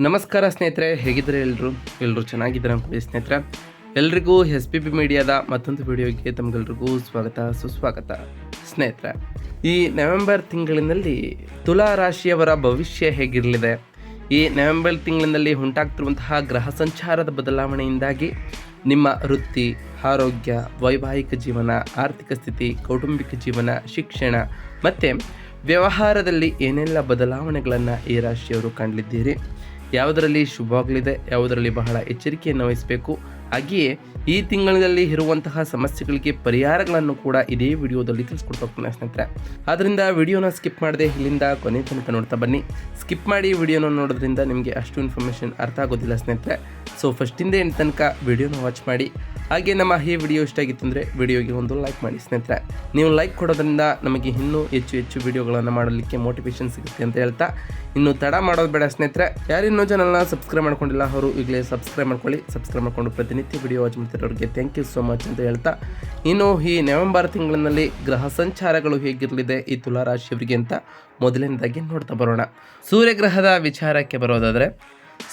ನಮಸ್ಕಾರ ಸ್ನೇಹಿತರೆ, ಹೇಗಿದ್ದಾರೆ ಎಲ್ಲರೂ ಚೆನ್ನಾಗಿದ್ದಾರೆ ಅನ್ಕೊಳ್ಳಿ ಸ್ನೇಹಿತರೆ. ಎಲ್ರಿಗೂ SPP ಮೀಡಿಯಾದ ಮತ್ತೊಂದು ವಿಡಿಯೋಗೆ ತಮಗೆಲ್ರಿಗೂ ಸ್ವಾಗತ ಸುಸ್ವಾಗತ ಸ್ನೇಹಿತರೆ. ಈ ನವೆಂಬರ್ ತಿಂಗಳಿನಲ್ಲಿ ತುಲಾ ರಾಶಿಯವರ ಭವಿಷ್ಯ ಹೇಗಿರಲಿದೆ, ಈ ನವೆಂಬರ್ ತಿಂಗಳಿನಲ್ಲಿ ಉಂಟಾಗ್ತಿರುವಂತಹ ಗ್ರಹ ಸಂಚಾರದ ಬದಲಾವಣೆಯಿಂದಾಗಿ ನಿಮ್ಮ ವೃತ್ತಿ, ಆರೋಗ್ಯ, ವೈವಾಹಿಕ ಜೀವನ, ಆರ್ಥಿಕ ಸ್ಥಿತಿ, ಕೌಟುಂಬಿಕ ಜೀವನ, ಶಿಕ್ಷಣ ಮತ್ತು ವ್ಯವಹಾರದಲ್ಲಿ ಏನೆಲ್ಲ ಬದಲಾವಣೆಗಳನ್ನು ಈ ರಾಶಿಯವರು ಕಾಣಲಿದ್ದೀರಿ, ಯಾವುದರಲ್ಲಿ ಶುಭವಾಗಲಿದೆ, ಯಾವುದರಲ್ಲಿ ಬಹಳ ಎಚ್ಚರಿಕೆಯನ್ನು ವಹಿಸಬೇಕು, ಹಾಗೆಯೇ ಈ ತಿಂಗಳಿನಲ್ಲಿ ಇರುವಂತಹ ಸಮಸ್ಯೆಗಳಿಗೆ ಪರಿಹಾರಗಳನ್ನು ಕೂಡ ಇದೇ ವಿಡಿಯೋದಲ್ಲಿ ತಿಳಿಸ್ಕೊಡ್ತಾ ಹೋಗ್ತಾನೆ ಸ್ನೇಹಿತರೆ. ಆದ್ದರಿಂದ ವಿಡಿಯೋನ ಸ್ಕಿಪ್ ಮಾಡದೆ ಇಲ್ಲಿಂದ ಕೊನೆ ತನಕ ನೋಡ್ತಾ ಬನ್ನಿ. ಸ್ಕಿಪ್ ಮಾಡಿ ವಿಡಿಯೋನ ನೋಡೋದ್ರಿಂದ ನಿಮಗೆ ಅಷ್ಟು ಇನ್ಫಾರ್ಮೇಷನ್ ಅರ್ಥ ಆಗೋದಿಲ್ಲ ಸ್ನೇಹಿತರೆ. ಸೊ ಫಸ್ಟಿಂದ ಎಂಟು ತನಕ ವಿಡಿಯೋನ ವಾಚ್ ಮಾಡಿ. ಹಾಗೆ ನಮ್ಮ ಈ ವಿಡಿಯೋ ಇಷ್ಟ ಆಗಿತ್ತು ಅಂದರೆ ವಿಡಿಯೋಗೆ ಒಂದು ಲೈಕ್ ಮಾಡಿ ಸ್ನೇಹಿತರೆ. ನೀವು ಲೈಕ್ ಕೊಡೋದ್ರಿಂದ ನಮಗೆ ಇನ್ನೂ ಹೆಚ್ಚು ವಿಡಿಯೋಗಳನ್ನು ಮಾಡಲಿಕ್ಕೆ ಮೋಟಿವೇಶನ್ ಸಿಗುತ್ತೆ ಅಂತ ಹೇಳ್ತಾ, ಇನ್ನು ತಡ ಮಾಡೋದು ಬೇಡ ಸ್ನೇಹಿತರೆ. ಯಾರಿನ್ನೂ ಚಾನಲ್ನ ಸಬ್ಸ್ಕ್ರೈಬ್ ಮಾಡ್ಕೊಂಡಿಲ್ಲ ಅವರು ಈಗಲೇ ಸಬ್ಸ್ಕ್ರೈಬ್ ಮಾಡ್ಕೊಳ್ಳಿ. ಸಬ್ಸ್ಕ್ರೈಬ್ ಮಾಡ್ಕೊಂಡು ಪ್ರತಿನಿತ್ಯ ವಿಡಿಯೋ ವಾಚ್ ಮಾಡ್ತಿರೋರಿಗೆ ಥ್ಯಾಂಕ್ ಯು ಸೋ ಮಚ್ ಅಂತ ಹೇಳ್ತಾ, ಇನ್ನು ಈ ನವೆಂಬರ್ ತಿಂಗಳಿನಲ್ಲಿ ಗ್ರಹ ಸಂಚಾರಗಳು ಹೇಗಿರಲಿದೆ ಈ ತುಲಾ ರಾಶಿಯವರಿಗೆ ಅಂತ ಮೊದಲನೇದಾಗಿ ನೋಡ್ತಾ ಬರೋಣ. ಸೂರ್ಯಗ್ರಹದ ವಿಚಾರಕ್ಕೆ ಬರೋದಾದರೆ,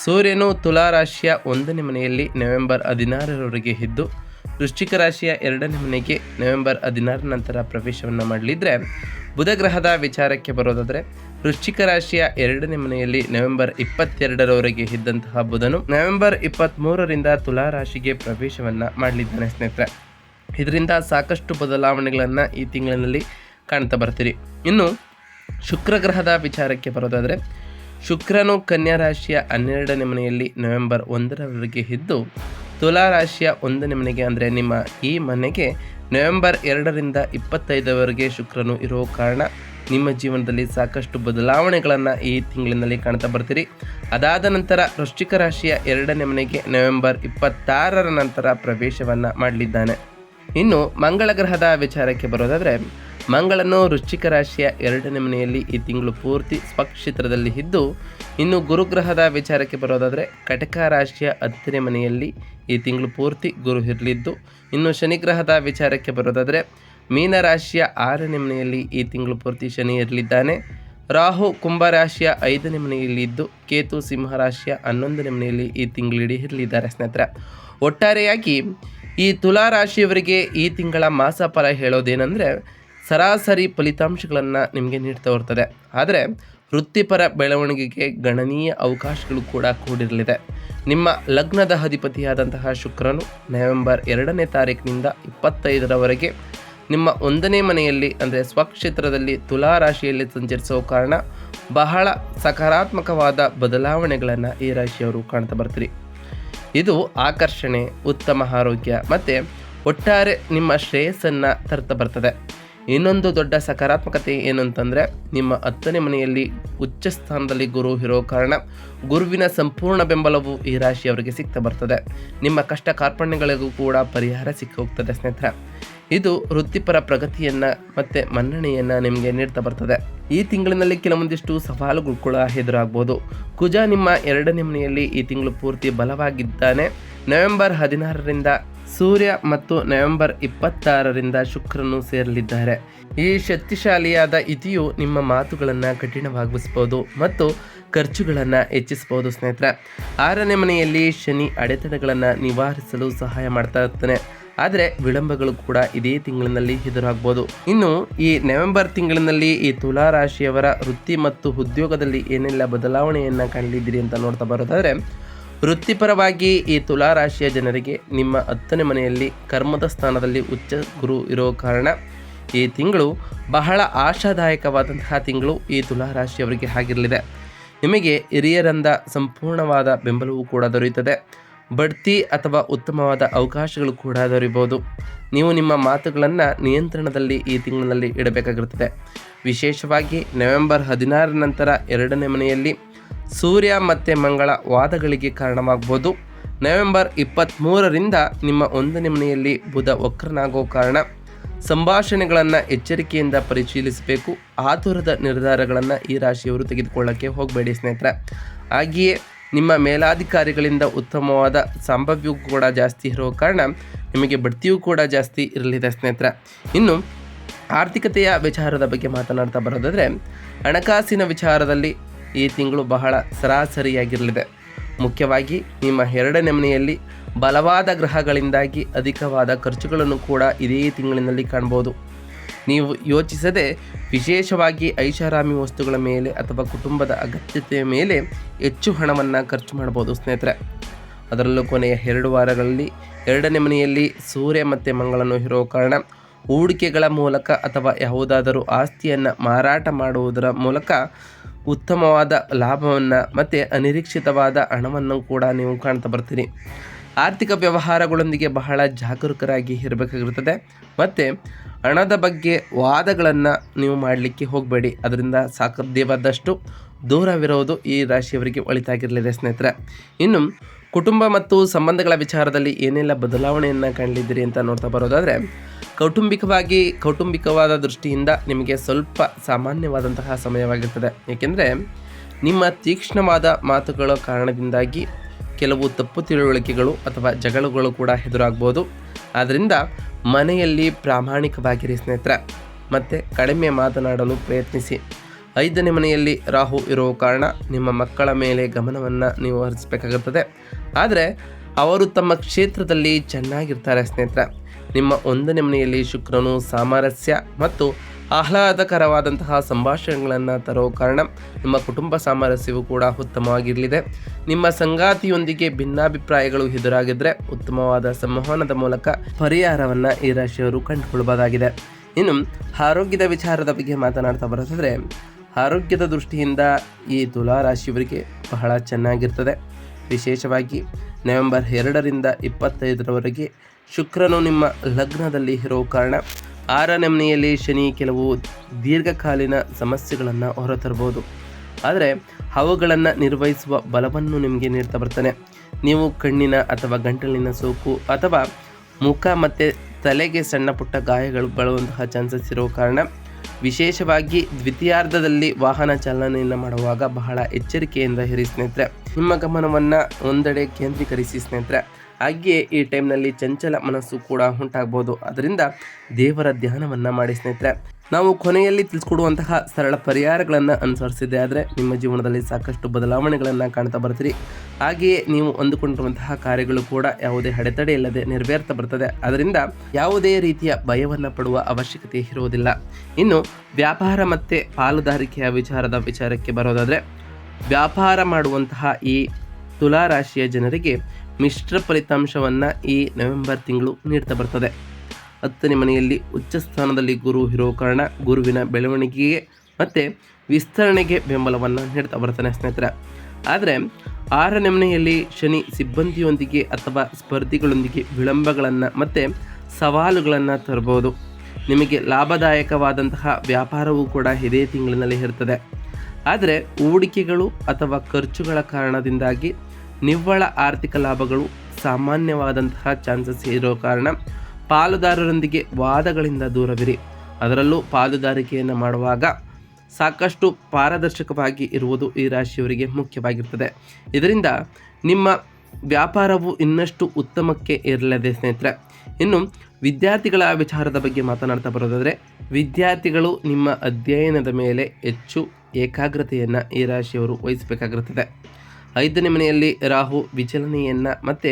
ಸೂರ್ಯನು ತುಲಾ ರಾಶಿಯ 1ನೇ ಮನೆಯಲ್ಲಿ ನವೆಂಬರ್ 16ರವರೆಗೆ ಇದ್ದು, ವೃಶ್ಚಿಕ ರಾಶಿಯ 2ನೇ ಮನೆಗೆ ನವೆಂಬರ್ 16 ನಂತರ ಪ್ರವೇಶವನ್ನು ಮಾಡಲಿದ್ರೆ, ಬುಧ ಗ್ರಹದ ವಿಚಾರಕ್ಕೆ ಬರೋದಾದರೆ, ವೃಶ್ಚಿಕ ರಾಶಿಯ 2ನೇ ಮನೆಯಲ್ಲಿ ನವೆಂಬರ್ 22ರವರೆಗೆ ಇದ್ದಂತಹ ಬುಧನು ನವೆಂಬರ್ 23ರಿಂದ ತುಲಾ ರಾಶಿಗೆ ಪ್ರವೇಶವನ್ನು ಮಾಡಲಿದ್ದಾನೆ ಸ್ನೇಹಿತರೆ. ಇದರಿಂದ ಸಾಕಷ್ಟು ಬದಲಾವಣೆಗಳನ್ನು ಈ ತಿಂಗಳಿನಲ್ಲಿ ಕಾಣ್ತಾ ಬರ್ತೀರಿ. ಇನ್ನು ಶುಕ್ರ ಗ್ರಹದ ವಿಚಾರಕ್ಕೆ ಬರೋದಾದರೆ, ಶುಕ್ರನು ಕನ್ಯಾ ರಾಶಿಯ 12ನೇ ಮನೆಯಲ್ಲಿ ನವೆಂಬರ್ 1ರವರೆಗೆ ಇದ್ದು, ತುಲಾ ರಾಶಿಯ 1ನೇ ಮನೆಗೆ ಅಂದರೆ ನಿಮ್ಮ ಈ ಮನೆಗೆ ನವೆಂಬರ್ 2ರಿಂದ 25ರವರೆಗೆ ಶುಕ್ರನು ಇರೋ ಕಾರಣ ನಿಮ್ಮ ಜೀವನದಲ್ಲಿ ಸಾಕಷ್ಟು ಬದಲಾವಣೆಗಳನ್ನು ಈ ತಿಂಗಳಿನಲ್ಲಿ ಕಾಣ್ತಾ ಬರ್ತೀರಿ. ಅದಾದ ನಂತರ ವೃಶ್ಚಿಕ ರಾಶಿಯ 2ನೇ ಮನೆಗೆ ನವೆಂಬರ್ 26ರ ನಂತರ ಪ್ರವೇಶವನ್ನು ಮಾಡಲಿದ್ದಾನೆ. ಇನ್ನು ಮಂಗಳ ಗ್ರಹದ ವಿಚಾರಕ್ಕೆ ಬರೋದಾದರೆ, ಮಂಗಳನು ವೃಶ್ಚಿಕ ರಾಶಿಯ 2ನೇ ಮನೆಯಲ್ಲಿ ಈ ತಿಂಗಳು ಪೂರ್ತಿ ಸ್ವಕ್ಷೇತ್ರದಲ್ಲಿ ಇದ್ದು, ಇನ್ನು ಗುರುಗ್ರಹದ ವಿಚಾರಕ್ಕೆ ಬರೋದಾದರೆ ಕಟಕ ರಾಶಿಯ 10ನೇ ಮನೆಯಲ್ಲಿ ಈ ತಿಂಗಳು ಪೂರ್ತಿ ಗುರು ಇರಲಿದ್ದು, ಇನ್ನು ಶನಿಗ್ರಹದ ವಿಚಾರಕ್ಕೆ ಬರೋದಾದರೆ ಮೀನ ರಾಶಿಯ 6ನೇ ಮನೆಯಲ್ಲಿ ಈ ತಿಂಗಳು ಪೂರ್ತಿ ಶನಿ ಇರಲಿದ್ದಾನೆ. ರಾಹು ಕುಂಭ ರಾಶಿಯ 5ನೇ ಮನೆಯಲ್ಲಿ ಇದ್ದು, ಕೇತು ಸಿಂಹ ರಾಶಿಯ 11ನೇ ಮನೆಯಲ್ಲಿ ಈ ತಿಂಗಳಿಡೀ ಇರಲಿದ್ದಾರೆ ಸ್ನೇಹಿತರೆ. ಒಟ್ಟಾರೆಯಾಗಿ ಈ ತುಲಾ ರಾಶಿಯವರಿಗೆ ಈ ತಿಂಗಳ ಮಾಸ ಫಲ ಹೇಳೋದೇನೆಂದರೆ, ಸರಾಸರಿ ಫಲಿತಾಂಶಗಳನ್ನು ನಿಮಗೆ ನೀಡ್ತಾ ಬರ್ತದೆ. ಆದರೆ ವೃತ್ತಿಪರ ಬೆಳವಣಿಗೆಗೆ ಗಣನೀಯ ಅವಕಾಶಗಳು ಕೂಡ ಕೂಡಿರಲಿದೆ. ನಿಮ್ಮ ಲಗ್ನದ ಅಧಿಪತಿಯಾದಂತಹ ಶುಕ್ರನು ನವೆಂಬರ್ 2ನೇ ತಾರೀಕಿನಿಂದ 25ರವರೆಗೆ ನಿಮ್ಮ 1ನೇ ಮನೆಯಲ್ಲಿ ಅಂದರೆ ಸ್ವಕ್ಷೇತ್ರದಲ್ಲಿ ತುಲಾ ರಾಶಿಯಲ್ಲಿ ಸಂಚರಿಸೋ ಕಾರಣ ಬಹಳ ಸಕಾರಾತ್ಮಕವಾದ ಬದಲಾವಣೆಗಳನ್ನು ಈ ರಾಶಿಯವರು ಕಾಣ್ತಾ ಬರ್ತೀರಿ. ಇದು ಆಕರ್ಷಣೆ, ಉತ್ತಮ ಆರೋಗ್ಯ ಮತ್ತು ಒಟ್ಟಾರೆ ನಿಮ್ಮ ಶ್ರೇಯಸ್ಸನ್ನು ತರ್ತಾ ಬರ್ತದೆ. ಇನ್ನೊಂದು ದೊಡ್ಡ ಸಕಾರಾತ್ಮಕತೆ ಏನು ಅಂತಂದರೆ, ನಿಮ್ಮ 10ನೇ ಮನೆಯಲ್ಲಿ ಉಚ್ಚ ಸ್ಥಾನದಲ್ಲಿ ಗುರು ಇರೋ ಕಾರಣ ಗುರುವಿನ ಸಂಪೂರ್ಣ ಬೆಂಬಲವು ಈ ರಾಶಿಯವರಿಗೆ ಸಿಗ್ತಾ ಬರ್ತದೆ. ನಿಮ್ಮ ಕಷ್ಟ ಕಾರ್ಪಣ್ಯಗಳಿಗೂ ಕೂಡ ಪರಿಹಾರ ಸಿಕ್ಕ ಹೋಗ್ತದೆ ಸ್ನೇಹಿತರೆ. ಇದು ವೃತ್ತಿಪರ ಪ್ರಗತಿಯನ್ನು ಮತ್ತು ಮನ್ನಣೆಯನ್ನು ನಿಮಗೆ ನೀಡ್ತಾ ಬರ್ತದೆ. ಈ ತಿಂಗಳಿನಲ್ಲಿ ಕೆಲವೊಂದಿಷ್ಟು ಸವಾಲುಗಳು ಕೂಡ ಎದುರಾಗ್ಬೋದು. ಕುಜ ನಿಮ್ಮ 2ನೇ ಮನೆಯಲ್ಲಿ ಈ ತಿಂಗಳು ಪೂರ್ತಿ ಬಲವಾಗಿದ್ದಾನೆ. ನವೆಂಬರ್ 16ರಿಂದ ಸೂರ್ಯ ಮತ್ತು ನವೆಂಬರ್ 26ರಿಂದ ಶುಕ್ರನು ಸೇರಲಿದ್ದಾರೆ. ಈ ಶಕ್ತಿಶಾಲಿಯಾದ ಇತಿಯು ನಿಮ್ಮ ಮಾತುಗಳನ್ನು ಕಠಿಣವಾಗಿಸಬಹುದು ಮತ್ತು ಖರ್ಚುಗಳನ್ನು ಹೆಚ್ಚಿಸಬಹುದು ಸ್ನೇಹಿತರೆ. 6ನೇ ಮನೆಯಲ್ಲಿ ಶನಿ ಅಡೆತಡೆಗಳನ್ನು ನಿವಾರಿಸಲು ಸಹಾಯ ಮಾಡ್ತಾ ಇರ್ತಾನೆ. ಆದರೆ ವಿಳಂಬಗಳು ಕೂಡ ಇದೇ ತಿಂಗಳಿನಲ್ಲಿ ಎದುರಾಗ್ಬೋದು. ಇನ್ನು ಈ ನವೆಂಬರ್ ತಿಂಗಳಿನಲ್ಲಿ ಈ ತುಲಾ ರಾಶಿಯವರ ವೃತ್ತಿ ಮತ್ತು ಉದ್ಯೋಗದಲ್ಲಿ ಏನೆಲ್ಲ ಬದಲಾವಣೆಯನ್ನು ಕಾಣಲಿದ್ದೀರಿ ಅಂತ ನೋಡ್ತಾ ಬರೋದಾದರೆ, ವೃತ್ತಿಪರವಾಗಿ ಈ ತುಲಾ ರಾಶಿಯ ಜನರಿಗೆ ನಿಮ್ಮ 10ನೇ ಮನೆಯಲ್ಲಿ ಕರ್ಮದ ಸ್ಥಾನದಲ್ಲಿ ಉಚ್ಚ ಗುರು ಇರೋ ಕಾರಣ ಈ ತಿಂಗಳು ಬಹಳ ಆಶಾದಾಯಕವಾದಂತಹ ತಿಂಗಳು ಈ ತುಲಾ ರಾಶಿಯವರಿಗೆ ಆಗಿರಲಿದೆ. ನಿಮಗೆ ಹಿರಿಯರಿಂದ ಸಂಪೂರ್ಣವಾದ ಬೆಂಬಲವೂ ಕೂಡ ದೊರೆಯುತ್ತದೆ. ಬಡ್ತಿ ಅಥವಾ ಉತ್ತಮವಾದ ಅವಕಾಶಗಳು ಕೂಡ ದೊರೆಯಬಹುದು. ನೀವು ನಿಮ್ಮ ಮಾತುಗಳನ್ನು ನಿಯಂತ್ರಣದಲ್ಲಿ ಈ ತಿಂಗಳಿನಲ್ಲಿ ಇಡಬೇಕಾಗಿರುತ್ತದೆ. ವಿಶೇಷವಾಗಿ ನವೆಂಬರ್ 16 ನಂತರ 2ನೇ ಮನೆಯಲ್ಲಿ ಸೂರ್ಯ ಮತ್ತು ಮಂಗಳ ವಾದಗಳಿಗೆ ಕಾರಣವಾಗಬಹುದು. ನವೆಂಬರ್ 23ರಿಂದ ನಿಮ್ಮ 1ನೇ ಮನೆಯಲ್ಲಿ ಬುಧ ವಕ್ರನಾಗೋ ಕಾರಣ ಸಂಭಾಷಣೆಗಳನ್ನು ಎಚ್ಚರಿಕೆಯಿಂದ ಪರಿಶೀಲಿಸಬೇಕು. ಆತುರದ ನಿರ್ಧಾರಗಳನ್ನು ಈ ರಾಶಿಯವರು ತೆಗೆದುಕೊಳ್ಳೋಕ್ಕೆ ಹೋಗಬೇಡಿ ಸ್ನೇಹಿತರೆ. ಹಾಗೆಯೇ ನಿಮ್ಮ ಮೇಲಾಧಿಕಾರಿಗಳಿಂದ ಉತ್ತಮವಾದ ಸಂಭಾವ್ಯವೂ ಕೂಡ ಜಾಸ್ತಿ ಇರೋ ಕಾರಣ ನಿಮಗೆ ಬಡ್ತಿಯೂ ಕೂಡ ಜಾಸ್ತಿ ಇರಲಿದೆ ಸ್ನೇಹಿತರೆ. ಇನ್ನು ಆರ್ಥಿಕತೆಯ ವಿಚಾರದ ಬಗ್ಗೆ ಮಾತನಾಡ್ತಾ ಬರೋದಾದರೆ, ಹಣಕಾಸಿನ ವಿಚಾರದಲ್ಲಿ ಈ ತಿಂಗಳು ಬಹಳ ಸರಾಸರಿಯಾಗಿರಲಿದೆ. ಮುಖ್ಯವಾಗಿ ನಿಮ್ಮ 2ನೇ ಮನೆಯಲ್ಲಿ ಬಲವಾದ ಗ್ರಹಗಳಿಂದಾಗಿ ಅಧಿಕವಾದ ಖರ್ಚುಗಳನ್ನು ಕೂಡ ಇದೇ ತಿಂಗಳಿನಲ್ಲಿ ಕಾಣಬಹುದು. ನೀವು ಯೋಚಿಸದೆ ವಿಶೇಷವಾಗಿ ಐಷಾರಾಮಿ ವಸ್ತುಗಳ ಮೇಲೆ ಅಥವಾ ಕುಟುಂಬದ ಅಗತ್ಯತೆಯ ಮೇಲೆ ಹೆಚ್ಚು ಹಣವನ್ನು ಖರ್ಚು ಮಾಡಬಹುದು ಸ್ನೇಹಿತರೆ. ಅದರಲ್ಲೂ ಕೊನೆಯ 2 ವಾರಗಳಲ್ಲಿ 2ನೇ ಮನೆಯಲ್ಲಿ ಸೂರ್ಯ ಮತ್ತು ಮಂಗಳನು ಇರೋ ಕಾರಣ ಹೂಡಿಕೆಗಳ ಮೂಲಕ ಅಥವಾ ಯಾವುದಾದರೂ ಆಸ್ತಿಯನ್ನು ಮಾರಾಟ ಮಾಡುವುದರ ಮೂಲಕ ಉತ್ತಮವಾದ ಲಾಭವನ್ನು ಮತ್ತು ಅನಿರೀಕ್ಷಿತವಾದ ಹಣವನ್ನು ಕೂಡ ನೀವು ಕಾಣ್ತಾ ಬರ್ತೀರಿ. ಆರ್ಥಿಕ ವ್ಯವಹಾರಗಳೊಂದಿಗೆ ಬಹಳ ಜಾಗರೂಕರಾಗಿ ಇರಬೇಕಾಗಿರುತ್ತದೆ ಮತ್ತು ಹಣದ ಬಗ್ಗೆ ವಾದಗಳನ್ನು ನೀವು ಮಾಡಲಿಕ್ಕೆ ಹೋಗಬೇಡಿ. ಅದರಿಂದ ಸಾಧ್ಯವಾದಷ್ಟು ದೂರವಿರೋದು ಈ ರಾಶಿಯವರಿಗೆ ಒಳಿತಾಗಿರಲಿದೆ ಸ್ನೇಹಿತರೆ. ಇನ್ನು ಕುಟುಂಬ ಮತ್ತು ಸಂಬಂಧಗಳ ವಿಚಾರದಲ್ಲಿ ಏನೆಲ್ಲ ಬದಲಾವಣೆಯನ್ನು ಕಾಣಲಿದ್ದೀರಿ ಅಂತ ನೋಡ್ತಾ ಬರೋದಾದರೆ, ಕೌಟುಂಬಿಕವಾದ ದೃಷ್ಟಿಯಿಂದ ನಿಮಗೆ ಸ್ವಲ್ಪ ಸಾಮಾನ್ಯವಾದಂತಹ ಸಮಯವಾಗಿರ್ತದೆ. ಏಕೆಂದರೆ ನಿಮ್ಮ ತೀಕ್ಷ್ಣವಾದ ಮಾತುಗಳ ಕಾರಣದಿಂದಾಗಿ ಕೆಲವು ತಪ್ಪು ತಿಳುವಳಿಕೆಗಳು ಅಥವಾ ಜಗಳಗಳು ಕೂಡ ಎದುರಾಗ್ಬೋದು. ಆದ್ದರಿಂದ ಮನೆಯಲ್ಲಿ ಪ್ರಾಮಾಣಿಕವಾಗಿರಿ ಸ್ನೇಹಿತರೆ ಮತ್ತು ಕಡಿಮೆ ಮಾತನಾಡಲು ಪ್ರಯತ್ನಿಸಿ. 5ನೇ ಮನೆಯಲ್ಲಿ ರಾಹು ಇರೋ ಕಾರಣ ನಿಮ್ಮ ಮಕ್ಕಳ ಮೇಲೆ ಗಮನವನ್ನು ನೀವು ಹರಿಸಬೇಕಾಗುತ್ತದೆ. ಆದರೆ ಅವರು ತಮ್ಮ ಕ್ಷೇತ್ರದಲ್ಲಿ ಚೆನ್ನಾಗಿರ್ತಾರೆ ಸ್ನೇಹಿತರೆ. ನಿಮ್ಮ 1ನೇ ಮನೆಯಲ್ಲಿ ಶುಕ್ರನು ಸಾಮರಸ್ಯ ಮತ್ತು ಆಹ್ಲಾದಕರವಾದಂತಹ ಸಂಭಾಷಣೆಗಳನ್ನು ತರೋ ಕಾರಣ ನಿಮ್ಮ ಕುಟುಂಬ ಸಾಮರಸ್ಯವು ಕೂಡ ಉತ್ತಮವಾಗಿರಲಿದೆ. ನಿಮ್ಮ ಸಂಗಾತಿಯೊಂದಿಗೆ ಭಿನ್ನಾಭಿಪ್ರಾಯಗಳು ಎದುರಾಗಿದ್ದರೆ ಉತ್ತಮವಾದ ಸಂವಹನದ ಮೂಲಕ ಪರಿಹಾರವನ್ನು ಈ ರಾಶಿಯವರು ಕಂಡುಕೊಳ್ಳಬಹುದಾಗಿದೆ. ಇನ್ನು ಆರೋಗ್ಯದ ವಿಚಾರದ ಬಗ್ಗೆ ಮಾತನಾಡ್ತಾ ಬರೋದಾದರೆ, ಆರೋಗ್ಯದ ದೃಷ್ಟಿಯಿಂದ ಈ ತುಲಾ ರಾಶಿಯವರಿಗೆ ಬಹಳ ಚೆನ್ನಾಗಿರ್ತದೆ. ವಿಶೇಷವಾಗಿ ನವೆಂಬರ್ 2ರಿಂದ 25ರವರೆಗೆ ಶುಕ್ರನು ನಿಮ್ಮ ಲಗ್ನದಲ್ಲಿ ಇರೋ ಕಾರಣ 6ನೇ ಮನೆಯಲ್ಲಿ ಶನಿ ಕೆಲವು ದೀರ್ಘಕಾಲೀನ ಸಮಸ್ಯೆಗಳನ್ನು ಹೊರತರಬಹುದು. ಆದರೆ ಅವುಗಳನ್ನು ನಿರ್ವಹಿಸುವ ಬಲವನ್ನು ನಿಮಗೆ ನೀಡ್ತಾ ಬರ್ತಾನೆ. ನೀವು ಕಣ್ಣಿನ ಅಥವಾ ಗಂಟಲಿನ ಸೋಂಕು ಅಥವಾ ಮುಖ ಮತ್ತು ತಲೆಗೆ ಸಣ್ಣ ಪುಟ್ಟ ಗಾಯಗಳು ಬರುವಂತಹ ಚಾನ್ಸಸ್ ಇರೋ ಕಾರಣ ವಿಶೇಷವಾಗಿ ದ್ವಿತೀಯಾರ್ಧದಲ್ಲಿ ವಾಹನ ಚಾಲನೆಯನ್ನು ಮಾಡುವಾಗ ಬಹಳ ಎಚ್ಚರಿಕೆಯಿಂದ ಇರಿ ಸ್ನೇಹಿತರೆ. ನಿಮ್ಮ ಗಮನವನ್ನು ಒಂದೆಡೆ ಕೇಂದ್ರೀಕರಿಸಿ ಸ್ನೇಹಿತರೆ. ಹಾಗೆಯೇ ಈ ಟೈಮ್ನಲ್ಲಿ ಚಂಚಲ ಮನಸ್ಸು ಕೂಡ ಉಂಟಾಗ್ಬೋದು. ಅದರಿಂದ ದೇವರ ಧ್ಯಾನವನ್ನು ಮಾಡಿ ಸ್ನೇಹಿತರೆ. ನಾವು ಕೊನೆಯಲ್ಲಿ ತಿಳಿಸ್ಕೊಡುವಂತಹ ಸರಳ ಪರಿಹಾರಗಳನ್ನು ಅನುಸರಿಸಿದೆ ಆದರೆ ನಿಮ್ಮ ಜೀವನದಲ್ಲಿ ಸಾಕಷ್ಟು ಬದಲಾವಣೆಗಳನ್ನು ಕಾಣ್ತಾ ಬರ್ತೀರಿ. ಹಾಗೆಯೇ ನೀವು ಅಂದುಕೊಂಡಿರುವಂತಹ ಕಾರ್ಯಗಳು ಕೂಡ ಯಾವುದೇ ಅಡೆತಡೆ ಇಲ್ಲದೆ ನೆರವೇರ್ತಾ ಬರ್ತದೆ. ಅದರಿಂದ ಯಾವುದೇ ರೀತಿಯ ಭಯವನ್ನು ಪಡುವ ಅವಶ್ಯಕತೆ ಇರುವುದಿಲ್ಲ. ಇನ್ನು ವ್ಯಾಪಾರ ಮತ್ತು ಪಾಲುದಾರಿಕೆಯ ವಿಚಾರಕ್ಕೆ ಬರೋದಾದರೆ, ವ್ಯಾಪಾರ ಮಾಡುವಂತಹ ಈ ತುಲಾ ರಾಶಿಯ ಜನರಿಗೆ ಮಿಶ್ರ ಫಲಿತಾಂಶವನ್ನು ಈ ನವೆಂಬರ್ ತಿಂಗಳು ನೀಡ್ತಾ ಬರ್ತದೆ. 10ನೇ ಮನೆಯಲ್ಲಿ ಉಚ್ಚ ಸ್ಥಾನದಲ್ಲಿ ಗುರು ಇರೋ ಕಾರಣ ಗುರುವಿನ ಬೆಳವಣಿಗೆಗೆ ಮತ್ತು ವಿಸ್ತರಣೆಗೆ ಬೆಂಬಲವನ್ನು ನೀಡ್ತಾ ಬರ್ತಾನೆ ಸ್ನೇಹಿತರೆ. ಆದರೆ 6ನೇ ಮನೆಯಲ್ಲಿ ಶನಿ ಸಿಬ್ಬಂದಿಯೊಂದಿಗೆ ಅಥವಾ ಸ್ಪರ್ಧಿಗಳೊಂದಿಗೆ ವಿಳಂಬಗಳನ್ನು ಮತ್ತು ಸವಾಲುಗಳನ್ನು ತರಬಹುದು. ನಿಮಗೆ ಲಾಭದಾಯಕವಾದಂತಹ ವ್ಯಾಪಾರವೂ ಕೂಡ ಇದೇ ತಿಂಗಳಿನಲ್ಲಿ ಇರ್ತದೆ. ಆದರೆ ಹೂಡಿಕೆಗಳು ಅಥವಾ ಖರ್ಚುಗಳ ಕಾರಣದಿಂದಾಗಿ ನಿವ್ವಳ ಆರ್ಥಿಕ ಲಾಭಗಳು ಸಾಮಾನ್ಯವಾದಂತಹ ಚಾನ್ಸಸ್ ಇರೋ ಕಾರಣ ಪಾಲುದಾರರೊಂದಿಗೆ ವಾದಗಳಿಂದ ದೂರವಿರಿ. ಅದರಲ್ಲೂ ಪಾಲುದಾರಿಕೆಯನ್ನು ಮಾಡುವಾಗ ಸಾಕಷ್ಟು ಪಾರದರ್ಶಕವಾಗಿ ಇರುವುದು ಈ ರಾಶಿಯವರಿಗೆ ಮುಖ್ಯವಾಗಿರ್ತದೆ. ಇದರಿಂದ ನಿಮ್ಮ ವ್ಯಾಪಾರವು ಇನ್ನಷ್ಟು ಉತ್ತಮಕ್ಕೆ ಇರಲಿದೆ ಸ್ನೇಹಿತರೆ. ಇನ್ನು ವಿದ್ಯಾರ್ಥಿಗಳ ವಿಚಾರದ ಬಗ್ಗೆ ಮಾತನಾಡ್ತಾ ಬರೋದಾದರೆ, ವಿದ್ಯಾರ್ಥಿಗಳು ನಿಮ್ಮ ಅಧ್ಯಯನದ ಮೇಲೆ ಹೆಚ್ಚು ಏಕಾಗ್ರತೆಯನ್ನು ಈ ರಾಶಿಯವರು ವಹಿಸಬೇಕಾಗಿರುತ್ತದೆ. 5ನೇ ಮನೆಯಲ್ಲಿ ರಾಹು ವಿಚಲನೆಯನ್ನು ಮತ್ತು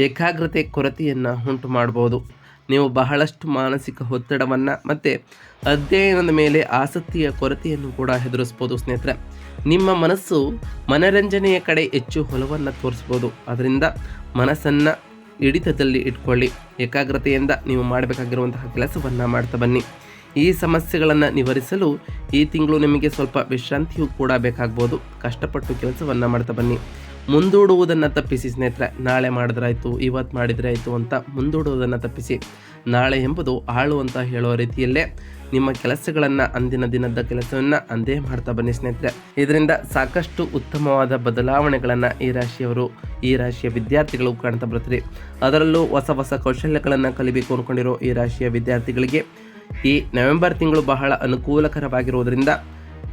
ಏಕಾಗ್ರತೆ ಕೊರತೆಯನ್ನು ಉಂಟು ಮಾಡಬಹುದು. ನೀವು ಬಹಳಷ್ಟು ಮಾನಸಿಕ ಒತ್ತಡವನ್ನು ಮತ್ತು ಅಧ್ಯಯನದ ಮೇಲೆ ಆಸಕ್ತಿಯ ಕೊರತೆಯನ್ನು ಕೂಡ ಎದುರಿಸ್ಬೋದು ಸ್ನೇಹಿತರೆ. ನಿಮ್ಮ ಮನಸ್ಸು ಮನರಂಜನೆಯ ಕಡೆ ಹೆಚ್ಚು ಒಲವನ್ನು ತೋರಿಸ್ಬೋದು. ಅದರಿಂದ ಮನಸ್ಸನ್ನು ಹಿಡಿತದಲ್ಲಿ ಇಟ್ಕೊಳ್ಳಿ. ಏಕಾಗ್ರತೆಯಿಂದ ನೀವು ಮಾಡಬೇಕಾಗಿರುವಂತಹ ಕೆಲಸವನ್ನು ಮಾಡ್ತಾ ಬನ್ನಿ. ಈ ಸಮಸ್ಯೆಗಳನ್ನು ನಿವಾರಿಸಲು ಈ ತಿಂಗಳು ನಿಮಗೆ ಸ್ವಲ್ಪ ವಿಶ್ರಾಂತಿಯೂ ಕೂಡ ಬೇಕಾಗ್ಬೋದು. ಕಷ್ಟಪಟ್ಟು ಕೆಲಸವನ್ನು ಮಾಡ್ತಾ ಬನ್ನಿ. ಮುಂದೂಡುವುದನ್ನು ತಪ್ಪಿಸಿ ಸ್ನೇಹಿತರೆ. ನಾಳೆ ಮಾಡಿದ್ರಾಯ್ತು, ಇವತ್ತು ಮಾಡಿದರೆ ಆಯಿತು ಅಂತ ಮುಂದೂಡುವುದನ್ನು ತಪ್ಪಿಸಿ. ನಾಳೆ ಎಂಬುದು ಆಳು ಅಂತ ಹೇಳೋ ರೀತಿಯಲ್ಲೇ ನಿಮ್ಮ ಕೆಲಸಗಳನ್ನು ಅಂದಿನ ದಿನದ ಕೆಲಸವನ್ನು ಅಂದೇ ಮಾಡ್ತಾ ಬನ್ನಿ ಸ್ನೇಹಿತರೆ. ಇದರಿಂದ ಸಾಕಷ್ಟು ಉತ್ತಮವಾದ ಬದಲಾವಣೆಗಳನ್ನು ಈ ರಾಶಿಯ ವಿದ್ಯಾರ್ಥಿಗಳು ಕಾಣ್ತಾ ಬರ್ತೀರಿ. ಅದರಲ್ಲೂ ಹೊಸ ಕೌಶಲ್ಯಗಳನ್ನು ಕಲಿಬೇಕು ಅಂದ್ಕೊಂಡಿರೋ ಈ ರಾಶಿಯ ವಿದ್ಯಾರ್ಥಿಗಳಿಗೆ ಈ ನವೆಂಬರ್ ತಿಂಗಳು ಬಹಳ ಅನುಕೂಲಕರವಾಗಿರುವುದರಿಂದ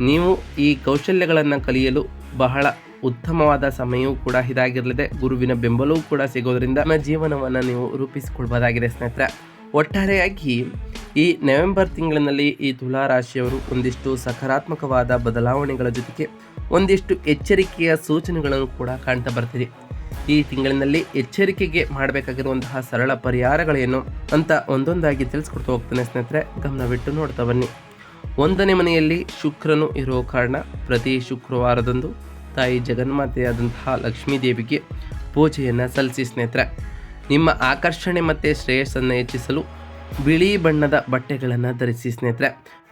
ನೀವು ಈ ಕೌಶಲ್ಯಗಳನ್ನು ಕಲಿಯಲು ಬಹಳ ಉತ್ತಮವಾದ ಸಮಯವೂ ಕೂಡ ಇದಾಗಿರಲಿದೆ. ಗುರುವಿನ ಬೆಂಬಲವೂ ಕೂಡ ಸಿಗೋದ್ರಿಂದ ನಿಮ್ಮ ಜೀವನವನ್ನು ನೀವು ರೂಪಿಸಿಕೊಳ್ಬಹುದಾಗಿದೆ ಸ್ನೇಹಿತರೆ. ಒಟ್ಟಾರೆಯಾಗಿ ಈ ನವೆಂಬರ್ ತಿಂಗಳಿನಲ್ಲಿ ಈ ತುಲಾ ರಾಶಿಯವರು ಒಂದಿಷ್ಟು ಸಕಾರಾತ್ಮಕವಾದ ಬದಲಾವಣೆಗಳ ಜೊತೆಗೆ ಒಂದಿಷ್ಟು ಎಚ್ಚರಿಕೆಯ ಸೂಚನೆಗಳನ್ನು ಕೂಡ ಕಾಣ್ತಾ ಬರ್ತೀರಿ. ಈ ತಿಂಗಳಿನಲ್ಲಿ ಎಚ್ಚರಿಕೆಗೆ ಮಾಡಬೇಕಾಗಿರುವಂತಹ ಸರಳ ಪರಿಹಾರಗಳೇನು ಅಂತ ಒಂದೊಂದಾಗಿ ತಿಳಿಸ್ಕೊಡ್ತಾ ಹೋಗ್ತಾನೆ ಸ್ನೇಹಿತರೆ, ಗಮನವಿಟ್ಟು ನೋಡ್ತಾ ಬನ್ನಿ. 1ನೇ ಮನೆಯಲ್ಲಿ ಶುಕ್ರನು ಇರೋ ಕಾರಣ ಪ್ರತಿ ಶುಕ್ರವಾರದಂದು ತಾಯಿ ಜಗನ್ಮಾತೆಯಾದಂತಹ ಲಕ್ಷ್ಮೀ ದೇವಿಗೆ ಪೂಜೆಯನ್ನು ಸಲ್ಲಿಸಿ ಸ್ನೇಹಿತರೆ. ನಿಮ್ಮ ಆಕರ್ಷಣೆ ಮತ್ತು ಶ್ರೇಯಸ್ಸನ್ನು ಹೆಚ್ಚಿಸಲು ಬಿಳಿ ಬಣ್ಣದ ಬಟ್ಟೆಗಳನ್ನು ಧರಿಸಿ ಸ್ನೇಹಿತರೆ.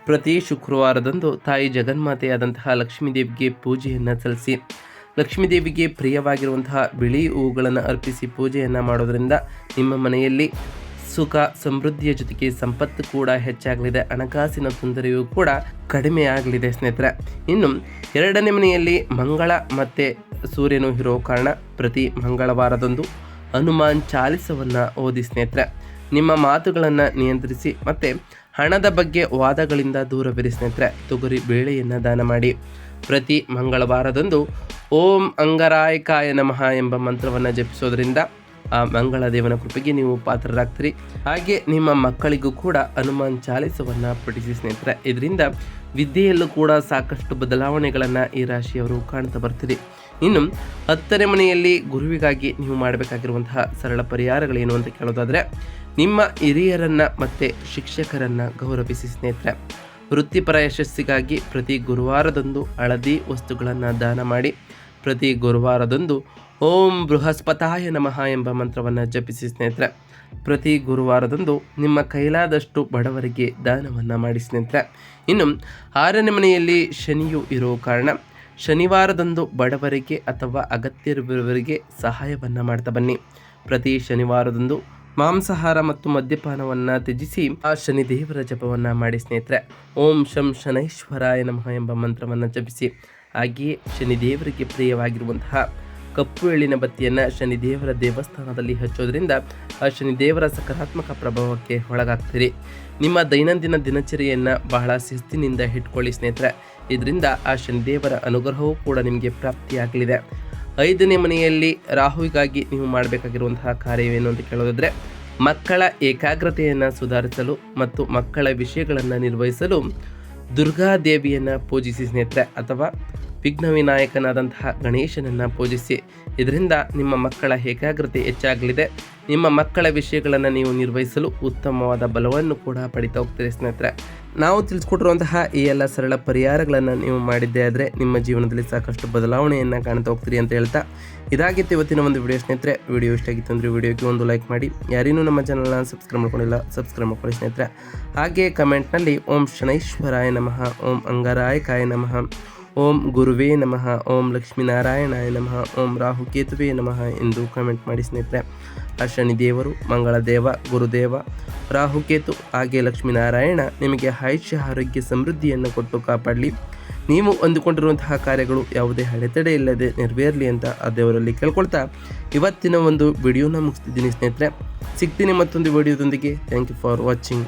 ಪ್ರತಿ ಶುಕ್ರವಾರದಂದು ತಾಯಿ ಜಗನ್ಮಾತೆಯಾದಂತಹ ಲಕ್ಷ್ಮೀ ದೇವಿಗೆ ಪೂಜೆಯನ್ನು ಸಲ್ಲಿಸಿ. ಲಕ್ಷ್ಮೀ ದೇವಿಗೆ ಪ್ರಿಯವಾಗಿರುವಂತಹ ಬಿಳಿ ಹೂಗಳನ್ನು ಅರ್ಪಿಸಿ ಪೂಜೆಯನ್ನು ಮಾಡೋದರಿಂದ ನಿಮ್ಮ ಮನೆಯಲ್ಲಿ ಸುಖ ಸಮೃದ್ಧಿಯ ಜೊತೆಗೆ ಸಂಪತ್ತು ಕೂಡ ಹೆಚ್ಚಾಗಲಿದೆ, ಹಣಕಾಸಿನ ತೊಂದರೆಯೂ ಕೂಡ ಕಡಿಮೆ ಆಗಲಿದೆ ಸ್ನೇಹಿತರೆ. ಇನ್ನು 2ನೇ ಮನೆಯಲ್ಲಿ ಮಂಗಳ ಮತ್ತು ಸೂರ್ಯನು ಇರೋ ಕಾರಣ ಪ್ರತಿ ಮಂಗಳವಾರದಂದು ಹನುಮಾನ್ ಚಾಲಿಸವನ್ನು ಓದಿ ಸ್ನೇಹಿತರೆ. ನಿಮ್ಮ ಮಾತುಗಳನ್ನು ನಿಯಂತ್ರಿಸಿ ಮತ್ತು ಹಣದ ಬಗ್ಗೆ ವಾದಗಳಿಂದ ದೂರವಿರಿ ಸ್ನೇಹಿತರೆ. ತೊಗರಿ ಬೇಳೆಯನ್ನು ದಾನ ಮಾಡಿ. ಪ್ರತಿ ಮಂಗಳವಾರದಂದು ಓಂ ಅಂಗರಾಯಕಾಯ ನಮಃ ಎಂಬ ಮಂತ್ರವನ್ನು ಜಪಿಸೋದ್ರಿಂದ ಆ ಮಂಗಳ ದೇವನ ಕೃಪೆಗೆ ನೀವು ಪಾತ್ರರಾಗ್ತೀರಿ. ಹಾಗೆ ನಿಮ್ಮ ಮಕ್ಕಳಿಗೂ ಕೂಡ ಹನುಮಾನ್ ಚಾಲಿಸವನ್ನು ಪಠಿಸಿ ಸ್ನೇಹಿತರೆ. ಇದರಿಂದ ವಿದ್ಯೆಯಲ್ಲೂ ಕೂಡ ಸಾಕಷ್ಟು ಬದಲಾವಣೆಗಳನ್ನು ಈ ರಾಶಿಯವರು ಕಾಣ್ತಾ ಬರ್ತೀರಿ. ಇನ್ನು 10ನೇ ಮನೆಯಲ್ಲಿ ಗುರುವಿಗಾಗಿ ನೀವು ಮಾಡಬೇಕಾಗಿರುವಂತಹ ಸರಳ ಪರಿಹಾರಗಳೇನು ಅಂತ ಕೇಳೋದಾದರೆ, ನಿಮ್ಮ ಹಿರಿಯರನ್ನು ಮತ್ತು ಶಿಕ್ಷಕರನ್ನು ಗೌರವಿಸಿ ಸ್ನೇಹಿತರೆ. ವೃತ್ತಿಪರ ಯಶಸ್ಸಿಗಾಗಿ ಪ್ರತಿ ಗುರುವಾರದಂದು ಹಳದಿ ವಸ್ತುಗಳನ್ನು ದಾನ ಮಾಡಿ. ಪ್ರತಿ ಗುರುವಾರದಂದು ಓಂ ಬೃಹಸ್ಪತಾಯ ನಮಃ ಎಂಬ ಮಂತ್ರವನ್ನು ಜಪಿಸಿ ಸ್ನೇಹಿತರೆ. ಪ್ರತಿ ಗುರುವಾರದಂದು ನಿಮ್ಮ ಕೈಲಾದಷ್ಟು ಬಡವರಿಗೆ ದಾನವನ್ನು ಮಾಡಿ ಸ್ನೇಹಿತರೆ. ಇನ್ನು 6ನೇ ಮನೆಯಲ್ಲಿ ಶನಿಯು ಇರೋ ಕಾರಣ ಶನಿವಾರದಂದು ಬಡವರಿಗೆ ಅಥವಾ ಅಗತ್ಯವಿರುವವರಿಗೆ ಸಹಾಯವನ್ನು ಮಾಡ್ತಾ ಬನ್ನಿ. ಪ್ರತಿ ಶನಿವಾರದಂದು ಮಾಂಸಾಹಾರ ಮತ್ತು ಮದ್ಯಪಾನವನ್ನು ತ್ಯಜಿಸಿ ಆ ಶನಿದೇವರ ಜಪವನ್ನು ಮಾಡಿ ಸ್ನೇಹಿತರೆ. ಓಂ ಶಂ ಶನೈಶ್ವರಾಯ ನಮಃ ಎಂಬ ಮಂತ್ರವನ್ನು ಜಪಿಸಿ. ಹಾಗೆಯೇ ಶನಿದೇವರಿಗೆ ಪ್ರಿಯವಾಗಿರುವಂತಹ ಕಪ್ಪು ಎಳ್ಳಿನ ಬತ್ತಿಯನ್ನು ಶನಿದೇವರ ದೇವಸ್ಥಾನದಲ್ಲಿ ಹಚ್ಚೋದ್ರಿಂದ ಆ ಶನಿದೇವರ ಸಕಾರಾತ್ಮಕ ಪ್ರಭಾವಕ್ಕೆ ಒಳಗಾಗ್ತೀರಿ. ನಿಮ್ಮ ದೈನಂದಿನ ದಿನಚರಿಯನ್ನು ಬಹಳ ಶಿಸ್ತಿನಿಂದ ಇಟ್ಕೊಳ್ಳಿ ಸ್ನೇಹಿತರೆ. ಇದರಿಂದ ಆ ಶನಿದೇವರ ಅನುಗ್ರಹವೂ ಕೂಡ ನಿಮಗೆ ಪ್ರಾಪ್ತಿಯಾಗಲಿದೆ. 5ನೇ ಮನೆಯಲ್ಲಿ ರಾಹುವಿಗಾಗಿ ನೀವು ಮಾಡಬೇಕಾಗಿರುವಂತಹ ಕಾರ್ಯವೇನು ಅಂತ ಕೇಳೋದಾದರೆ, ಮಕ್ಕಳ ಏಕಾಗ್ರತೆಯನ್ನು ಸುಧಾರಿಸಲು ಮತ್ತು ಮಕ್ಕಳ ವಿಷಯಗಳನ್ನು ನಿರ್ವಹಿಸಲು ದುರ್ಗಾದೇವಿಯನ್ನು ಪೂಜಿಸಿ ಸ್ನೇಹಿತರೆ, ಅಥವಾ ವಿಘ್ನ ವಿನಾಯಕನಾದಂತಹ ಗಣೇಶನನ್ನು ಪೂಜಿಸಿ. ಇದರಿಂದ ನಿಮ್ಮ ಮಕ್ಕಳ ಏಕಾಗ್ರತೆ ಹೆಚ್ಚಾಗಲಿದೆ. ನಿಮ್ಮ ಮಕ್ಕಳ ವಿಷಯಗಳನ್ನು ನೀವು ನಿರ್ವಹಿಸಲು ಉತ್ತಮವಾದ ಬಲವನ್ನು ಕೂಡ ಪಡಿತಾ ಹೋಗ್ತೀರಿ ಸ್ನೇಹಿತರೆ. ನಾವು ತಿಳಿಸ್ಕೊಟ್ಟಿರುವಂತಹ ಈ ಎಲ್ಲ ಸರಳ ಪರಿಹಾರಗಳನ್ನು ನೀವು ಮಾಡಿದ್ದೇ ಆದರೆ ನಿಮ್ಮ ಜೀವನದಲ್ಲಿ ಸಾಕಷ್ಟು ಬದಲಾವಣೆಯನ್ನು ಕಾಣ್ತಾ ಹೋಗ್ತೀರಿ ಅಂತ ಹೇಳ್ತಾ, ಇದಾಗಿತ್ತು ಇವತ್ತಿನ ಒಂದು ವಿಡಿಯೋ ಸ್ನೇಹಿತರೆ. ವಿಡಿಯೋ ಇಷ್ಟ ಆಗಿತ್ತು ಅಂದರೆ ವಿಡಿಯೋಗೆ ಒಂದು ಲೈಕ್ ಮಾಡಿ. ಯಾರೇನೂ ನಮ್ಮ ಚಾನಲ್ನ ಸಬ್ಸ್ಕ್ರೈಬ್ ಮಾಡ್ಕೊಂಡಿಲ್ಲ, ಸಬ್ಸ್ಕ್ರೈಬ್ ಮಾಡ್ಕೊಳ್ಳಿ ಸ್ನೇಹಿತರೆ. ಹಾಗೆ ಕಮೆಂಟ್ನಲ್ಲಿ ಓಂ ಶನೈಶ್ವರಾಯ ನಮಃ, ಓಂ ಅಂಗರಾಯಕಾಯ ನಮಃ, ಓಂ ಗುರುವೇ ನಮಃ, ಓಂ ಲಕ್ಷ್ಮೀನಾರಾಯಣಾಯ ನಮಃ, ಓಂ ರಾಹುಕೇತುವೇ ನಮಃ ಎಂದು ಕಮೆಂಟ್ ಮಾಡಿ ಸ್ನೇಹಿತರೆ. ಆ ಶನಿದೇವರು, ಮಂಗಳದೇವ, ಗುರುದೇವ, ರಾಹುಕೇತು ಹಾಗೆ ಲಕ್ಷ್ಮೀನಾರಾಯಣ ನಿಮಗೆ ಆಯುಷ್ಯ ಆರೋಗ್ಯ ಸಮೃದ್ಧಿಯನ್ನು ಕೊಟ್ಟು ಕಾಪಾಡಲಿ. ನೀವು ಅಂದುಕೊಂಡಿರುವಂತಹ ಕಾರ್ಯಗಳು ಯಾವುದೇ ಅಡೆತಡೆ ಇಲ್ಲದೆ ನೆರವೇರಲಿ ಅಂತ ಆ ದೇವರಲ್ಲಿ ಕೇಳ್ಕೊಳ್ತಾ ಇವತ್ತಿನ ಒಂದು ವಿಡಿಯೋನ ಮುಗಿಸ್ತಿದ್ದೀನಿ ಸ್ನೇಹಿತರೆ. ಸಿಗ್ತೀನಿ ಮತ್ತೊಂದು ವಿಡಿಯೋದೊಂದಿಗೆ. Thank you for watching.